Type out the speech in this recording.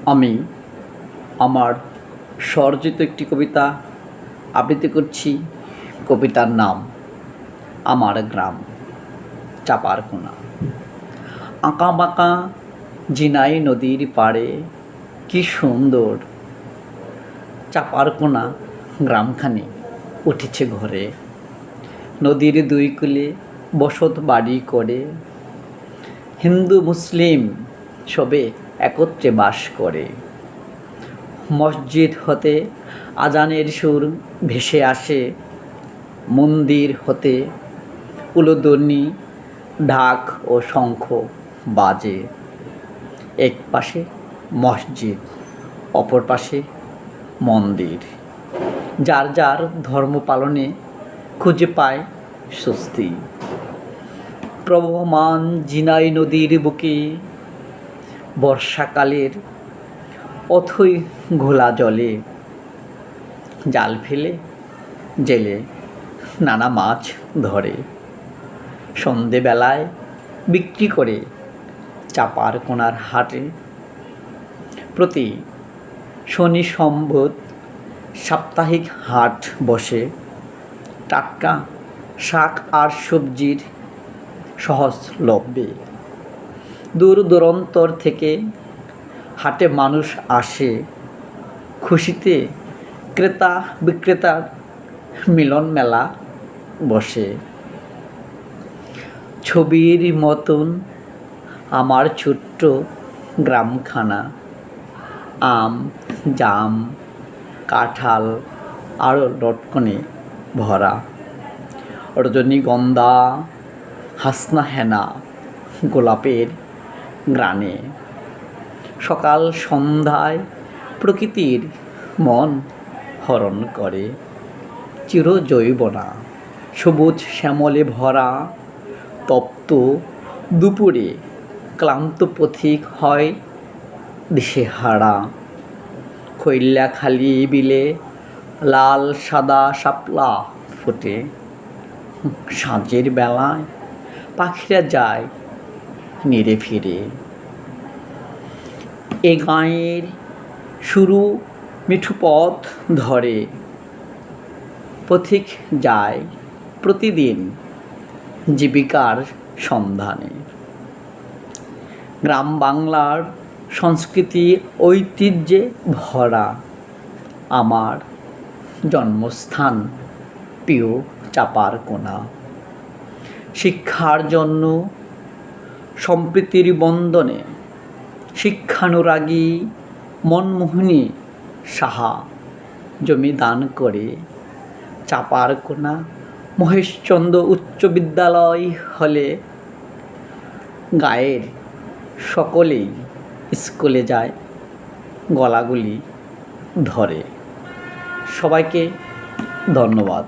আমি আমার স্বরচিত একটি কবিতা আবৃত্তি করছি। কবিতার নাম আমার গ্রাম চাপারকোনা। আঁকাবাঁকা ঝিনাই নদীর পাড়ে কি সুন্দর চাপারকোনা গ্রামখানি উঠেছে ঘরে। নদীর দুই কূলে বসত বাড়ি করে হিন্দু মুসলিম সবে একত্রে বাস করে। মসজিদ হতে আজানের সুর ভেসে আসে, মন্দির হতে উলুধ্বনি ঢাক ও শঙ্খ বাজে। এক পাশে মসজিদ, অপর পাশে মন্দির। যার যার ধর্ম পালনে খুঁজে পায় স্বস্তি। প্রবহমান ঝিনাই নদীর বুকে বর্ষাকালের অথই ঘোলা জলে জাল ফেলে জেলে নানা মাছ ধরে। সন্ধেবেলায় বিক্রি করে চাপারকোনার হাটে। প্রতি শনি সম্বত সাপ্তাহিক হাট বসে। টাটকা শাক আর সবজির সহজলভ্যে। দূর দূরান্তর থেকে হাটে মানুষ আসে। খুশিতে ক্রেতা বিক্রেতার মিলন মেলা বসে। ছবির মতন আমার ছোট্ট গ্রামখানা, আম জাম কাঁঠাল আর লটকনে ভরা। রজনীগন্ধা হাসনা হেনা গোলাপের গ্রানে। সকাল সন্ধ্যায় প্রকৃতির মন হরণ করে। চিরজৈবনা সবুজ শ্যামলে ভরা। তপ্ত দুপুরে ক্লান্ত পথিক হয় দিশেহারা। খৈল্যাখালি বিলে লাল সাদা শাপলা ফোটে। সাঁঝের বেলায় পাখিরা যায় নিরে ফিরে। এ গাঁয়ের শুরু মিঠু পথ ধরে। পথিক যায় প্রতিদিন জীবিকার সন্ধানে। গ্রাম বাংলার সংস্কৃতি ঐতিহ্যে ভরা। আমার জন্মস্থান প্রিয় চাপারকোনা। শিক্ষার জন্য সম্প্রীতির বন্ধনে শিক্ষানুরাগী মনমোহিনী সাহা জমি দান করে চাপারকোনা মহেশচন্দ্র উচ্চ বিদ্যালয় হলে গায়ের সকলেই স্কুলে যায় গলাগুলি ধরে। সবাইকে ধন্যবাদ।